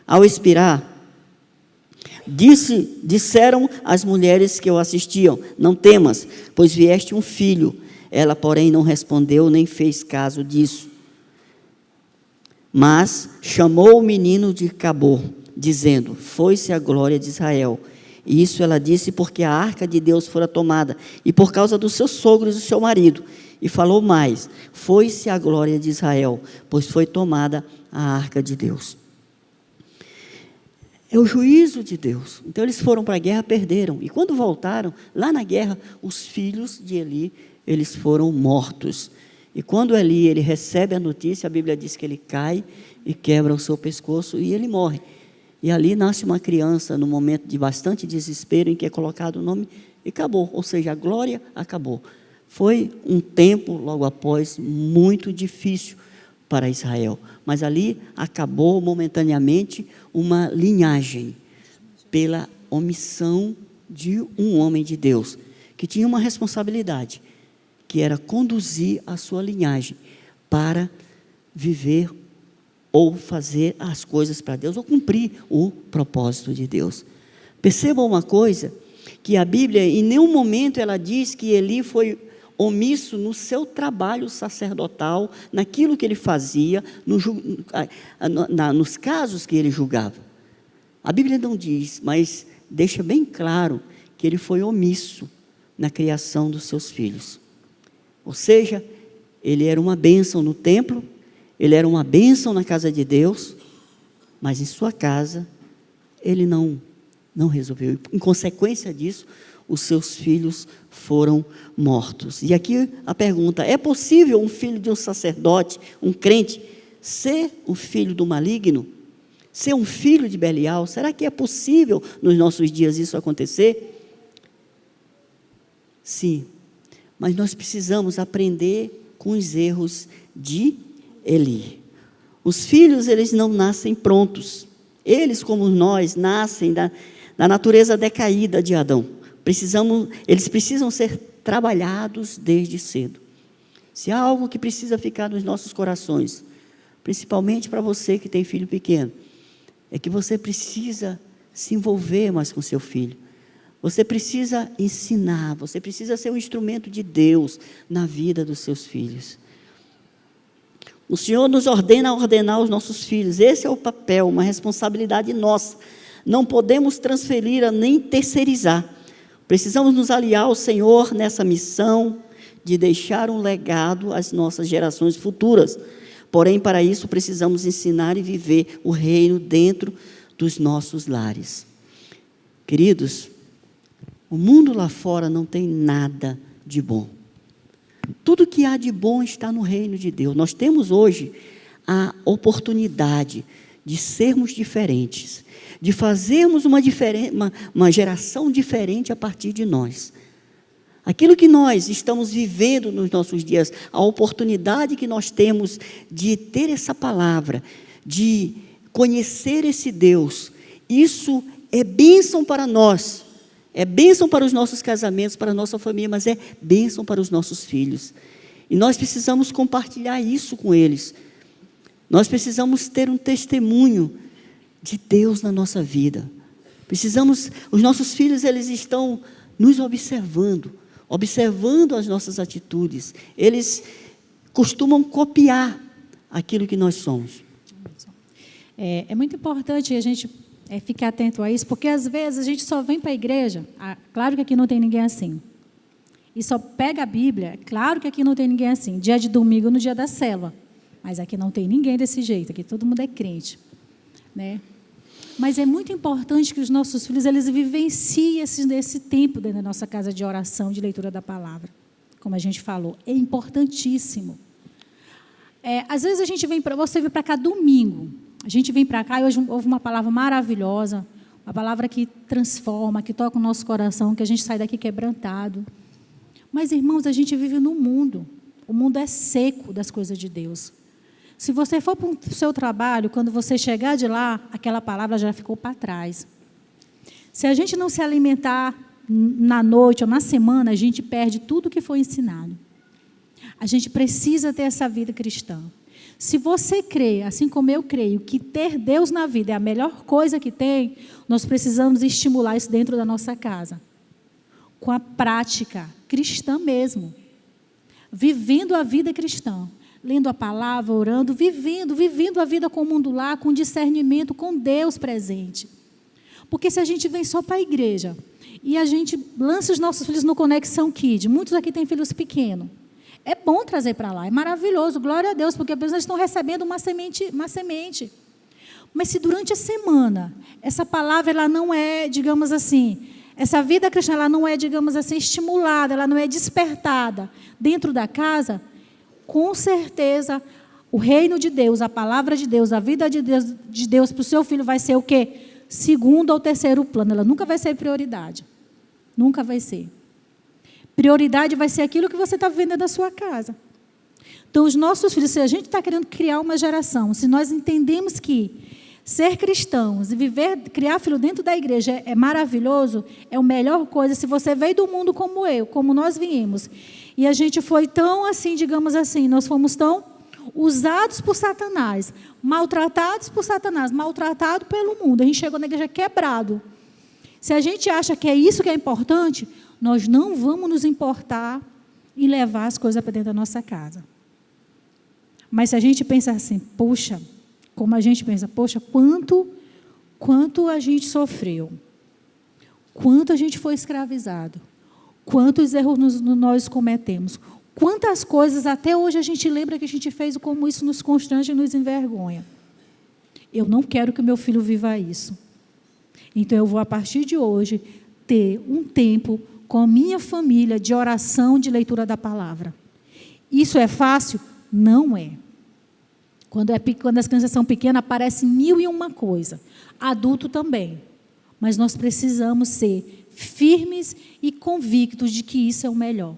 Ao expirar, disseram as mulheres que o assistiam: não temas, pois vieste um filho. Ela, porém, não respondeu nem fez caso disso. Mas chamou o menino de Cabor, dizendo: foi-se a glória de Israel, E isso ela disse porque a arca de Deus fora tomada, e por causa dos seus sogros e do seu marido. E falou mais: foi-se a glória de Israel, pois foi tomada a arca de Deus. É o juízo de Deus. Então eles foram para a guerra, perderam. E quando voltaram, lá na guerra, os filhos de Eli, eles foram mortos. E quando Eli, ele recebe a notícia, a Bíblia diz que ele cai e quebra o seu pescoço e ele morre. E ali nasce uma criança, num momento de bastante desespero, em que é colocado o nome e acabou. Ou seja, a glória acabou. Foi um tempo, logo após, muito difícil para Israel. Mas ali acabou momentaneamente uma linhagem, pela omissão de um homem de Deus, que tinha uma responsabilidade, que era conduzir a sua linhagem para viver ou fazer as coisas para Deus, ou cumprir o propósito de Deus. Percebam uma coisa, que a Bíblia, em nenhum momento ela diz que Eli foi omisso no seu trabalho sacerdotal, naquilo que ele fazia, nos casos que ele julgava. A Bíblia não diz, mas deixa bem claro que ele foi omisso na criação dos seus filhos. Ou seja, ele era uma bênção no templo, ele era uma bênção na casa de Deus, mas em sua casa ele não resolveu. Em consequência disso, os seus filhos foram mortos. E aqui a pergunta: é possível um filho de um sacerdote, um crente, ser o filho do maligno? Ser um filho de Belial? Será que é possível nos nossos dias isso acontecer? Sim, mas nós precisamos aprender com os erros de Eli. Os filhos, eles não nascem prontos. Eles, como nós, nascem da natureza decaída de Adão. Eles precisam ser trabalhados desde cedo. Se há algo que precisa ficar nos nossos corações, principalmente para você que tem filho pequeno, é que você precisa se envolver mais com seu filho. Você precisa ensinar, você precisa ser um instrumento de Deus na vida dos seus filhos. O Senhor nos ordena a ordenar os nossos filhos. Esse é o papel, uma responsabilidade nossa. Não podemos transferir nem terceirizar. Precisamos nos aliar ao Senhor nessa missão de deixar um legado às nossas gerações futuras. Porém, para isso, precisamos ensinar e viver o reino dentro dos nossos lares. Queridos, o mundo lá fora não tem nada de bom. Tudo que há de bom está no reino de Deus. Nós temos hoje a oportunidade de sermos diferentes, de fazermos uma geração diferente a partir de nós. Aquilo que nós estamos vivendo nos nossos dias, a oportunidade que nós temos de ter essa palavra, de conhecer esse Deus, isso é bênção para nós, é bênção para os nossos casamentos, para a nossa família, mas é bênção para os nossos filhos. E nós precisamos compartilhar isso com eles. Nós precisamos ter um testemunho de Deus na nossa vida. Os nossos filhos, eles estão nos observando as nossas atitudes. Eles costumam copiar aquilo que nós somos. É muito importante a gente ficar atento a isso, porque às vezes a gente só vem para a igreja, claro que aqui não tem ninguém assim, e só pega a Bíblia, claro que aqui não tem ninguém assim, dia de domingo no dia da célula, mas aqui não tem ninguém desse jeito, aqui todo mundo é crente, né? Mas é muito importante que os nossos filhos, eles vivenciem esse tempo dentro da nossa casa de oração, de leitura da palavra, como a gente falou, é importantíssimo. Às vezes você vem para cá domingo, a gente vem para cá e hoje houve uma palavra maravilhosa, uma palavra que transforma, que toca o nosso coração, que a gente sai daqui quebrantado. Mas, irmãos, a gente vive num mundo, o mundo é seco das coisas de Deus. Se você for para o seu trabalho, quando você chegar de lá, aquela palavra já ficou para trás. Se a gente não se alimentar na noite ou na semana, a gente perde tudo que foi ensinado. A gente precisa ter essa vida cristã. Se você crê, assim como eu creio, que ter Deus na vida é a melhor coisa que tem, nós precisamos estimular isso dentro da nossa casa. Com a prática cristã mesmo. Vivendo a vida cristã. Lendo a palavra, orando, vivendo a vida com o mundo lá, com discernimento, com Deus presente. Porque se a gente vem só para a igreja e a gente lança os nossos filhos no Conexão Kid, muitos aqui têm filhos pequenos, é bom trazer para lá, é maravilhoso, glória a Deus, porque as pessoas estão recebendo uma semente. Mas se durante a semana, essa palavra ela não é, digamos assim, essa vida cristã ela não é, digamos assim, estimulada, ela não é despertada dentro da casa, com certeza o reino de Deus, a palavra de Deus, a vida de Deus para o seu filho vai ser o quê? Segundo ou terceiro plano, ela nunca vai ser prioridade. Nunca vai ser. Prioridade vai ser aquilo que você está vivendo da sua casa. Então, os nossos filhos, se a gente está querendo criar uma geração, se nós entendemos que ser cristãos e criar filho dentro da igreja é maravilhoso, é a melhor coisa. Se você veio do mundo como eu, como nós viemos, e a gente foi tão assim, digamos assim, nós fomos tão usados por Satanás, maltratados por Satanás, maltratados pelo mundo. A gente chegou na igreja quebrado. Se a gente acha que é isso que é importante, nós não vamos nos importar em levar as coisas para dentro da nossa casa. Mas se a gente pensa assim, poxa, como a gente pensa, poxa, quanto a gente sofreu, quanto a gente foi escravizado, quantos erros nós cometemos, quantas coisas até hoje a gente lembra que a gente fez, como isso nos constrange e nos envergonha. Eu não quero que o meu filho viva isso. Então eu vou, a partir de hoje, ter um tempo com a minha família de oração, de leitura da palavra. Isso é fácil? Não é. Quando as crianças são pequenas, aparece 1001 coisa. Adulto também. Mas nós precisamos ser firmes e convictos de que isso é o melhor.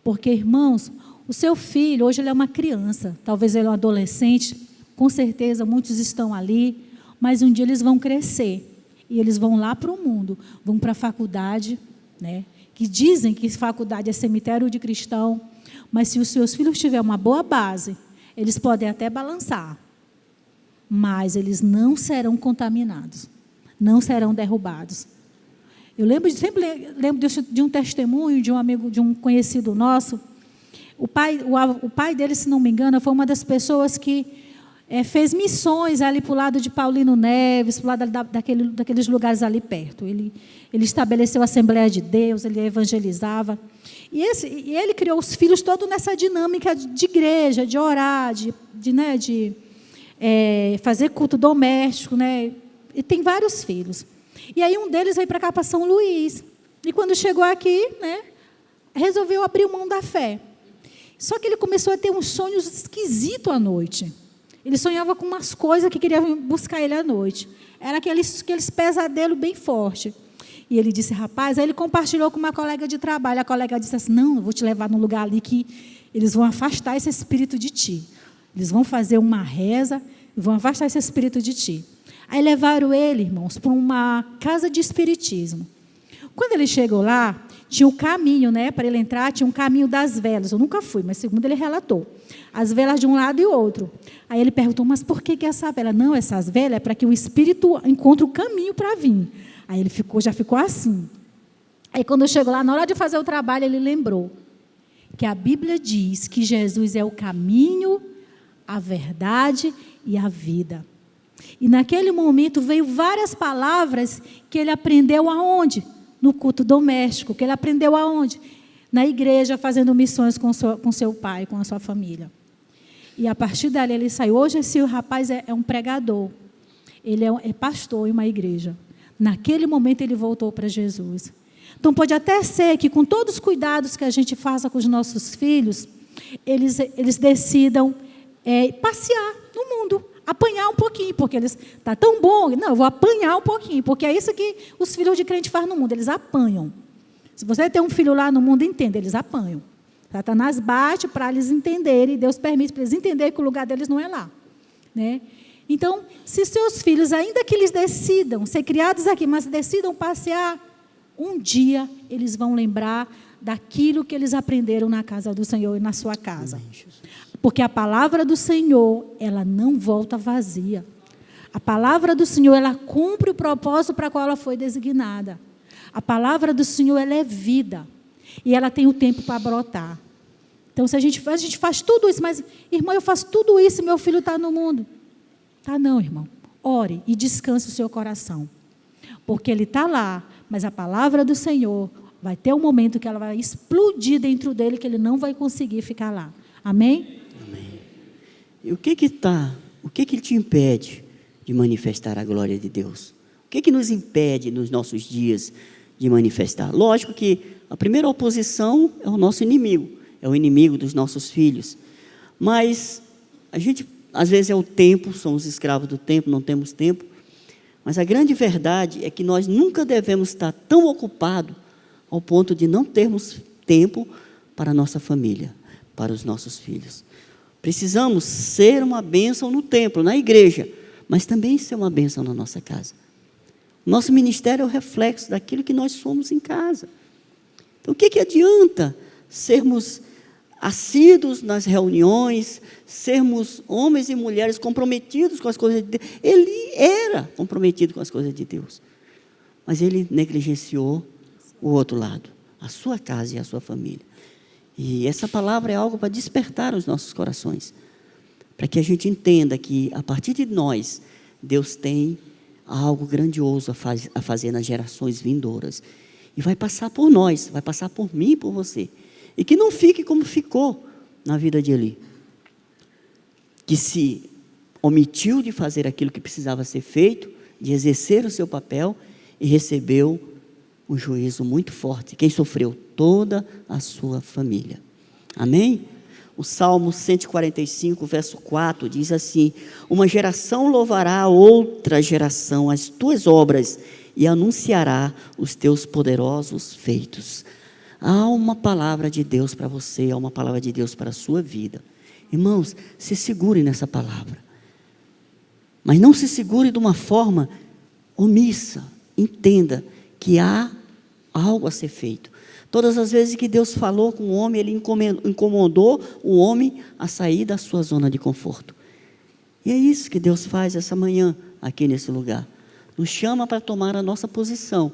Porque, irmãos, o seu filho, hoje ele é uma criança, talvez ele é um adolescente, com certeza muitos estão ali, mas um dia eles vão crescer. E eles vão lá para o mundo, vão para a faculdade, né? Que dizem que faculdade é cemitério de cristão, mas se os seus filhos tiverem uma boa base, eles podem até balançar, mas eles não serão contaminados, não serão derrubados. Eu sempre lembro de um testemunho de um amigo, de um conhecido nosso. O pai dele, se não me engano, foi uma das pessoas que fez missões ali para o lado de Paulino Neves, para o lado daqueles lugares ali perto. Ele estabeleceu a Assembleia de Deus, ele evangelizava. E ele criou os filhos todos nessa dinâmica de igreja, de orar, de fazer culto doméstico, né? E tem vários filhos. E aí um deles veio para cá, para São Luís. E quando chegou aqui, né, resolveu abrir mão da fé. Só que ele começou a ter uns sonhos esquisitos à noite. Ele sonhava com umas coisas que queriam buscar ele à noite. Era aqueles pesadelos bem fortes. E ele disse, rapaz, aí ele compartilhou com uma colega de trabalho. A colega disse assim, não, eu vou te levar num lugar ali que eles vão afastar esse espírito de ti. Eles vão fazer uma reza e vão afastar esse espírito de ti. Aí levaram ele, irmãos, para uma casa de espiritismo. Quando ele chegou lá, tinha o caminho, né, para ele entrar, tinha um caminho das velas. Eu nunca fui, mas segundo ele relatou. As velas de um lado e outro. Aí ele perguntou, mas por que essa vela? Não, essas velas é para que o espírito encontre o caminho para vir. Aí ele já ficou assim. Aí quando chegou lá, na hora de fazer o trabalho, ele lembrou que a Bíblia diz que Jesus é o caminho, a verdade e a vida. E naquele momento veio várias palavras que ele aprendeu aonde? No culto doméstico. Que ele aprendeu aonde? Na igreja, fazendo missões com seu pai, com a sua família. E a partir dali ele saiu. Hoje esse rapaz é um pregador. Ele é pastor em uma igreja. Naquele momento ele voltou para Jesus. Então pode até ser que com todos os cuidados que a gente faça com os nossos filhos, eles decidam passear no mundo. Apanhar um pouquinho, porque está tão bom. Não, eu vou apanhar um pouquinho, porque é isso que os filhos de crente fazem no mundo, eles apanham. Se você tem um filho lá no mundo, entenda, eles apanham. Satanás bate para eles entenderem, Deus permite para eles entenderem que o lugar deles não é lá. Né? Então, se seus filhos, ainda que eles decidam ser criados aqui, mas decidam passear, um dia eles vão lembrar daquilo que eles aprenderam na casa do Senhor e na sua casa. Porque a palavra do Senhor, ela não volta vazia. A palavra do Senhor, ela cumpre o propósito para qual ela foi designada. A palavra do Senhor, ela é vida. E ela tem o tempo para brotar. Então, se a gente faz tudo isso, mas, irmão, eu faço tudo isso e meu filho está no mundo. Tá não, irmão. Ore e descanse o seu coração. porque ele está lá, mas a palavra do Senhor vai ter um momento que ela vai explodir dentro dele, que ele não vai conseguir ficar lá. Amém? Amém. E o que te impede de manifestar a glória de Deus? O que nos impede nos nossos dias de manifestar? Lógico que a primeira oposição é o nosso inimigo, é o inimigo dos nossos filhos. Mas a gente, às vezes é o tempo, somos escravos do tempo, não temos tempo. Mas a grande verdade é que nós nunca devemos estar tão ocupados ao ponto de não termos tempo para a nossa família, para os nossos filhos. Precisamos ser uma bênção no templo, na igreja, mas também ser uma bênção na nossa casa. Nosso ministério é o reflexo daquilo que nós somos em casa. Então, o que adianta sermos assíduos nas reuniões, sermos homens e mulheres comprometidos com as coisas de Deus? Ele era comprometido com as coisas de Deus, mas ele negligenciou o outro lado, a sua casa e a sua família. E essa palavra é algo para despertar os nossos corações, para que a gente entenda que a partir de nós, Deus tem algo grandioso a fazer nas gerações vindouras, e vai passar por nós, vai passar por mim e por você, e que não fique como ficou na vida de Eli, que se omitiu de fazer aquilo que precisava ser feito, de exercer o seu papel, e recebeu um juízo muito forte. Quem sofreu? Toda a sua família. Amém? O Salmo 145, verso 4, diz assim: uma geração louvará a outra geração as tuas obras e anunciará os teus poderosos feitos. Há uma palavra de Deus para você, há uma palavra de Deus para a sua vida. Irmãos, se segure nessa palavra. Mas não se segure de uma forma omissa. Entenda que há algo a ser feito. Todas as vezes que Deus falou com o homem, Ele incomodou o homem a sair da sua zona de conforto. E é isso que Deus faz essa manhã, aqui nesse lugar. Nos chama para tomar a nossa posição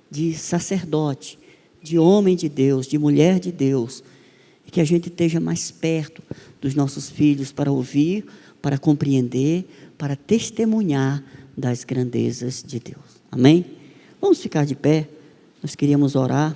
de sacerdote, de homem de Deus, de mulher de Deus. E que a gente esteja mais perto dos nossos filhos para ouvir, para compreender, para testemunhar das grandezas de Deus. Amém? Vamos ficar de pé. Nós queríamos orar.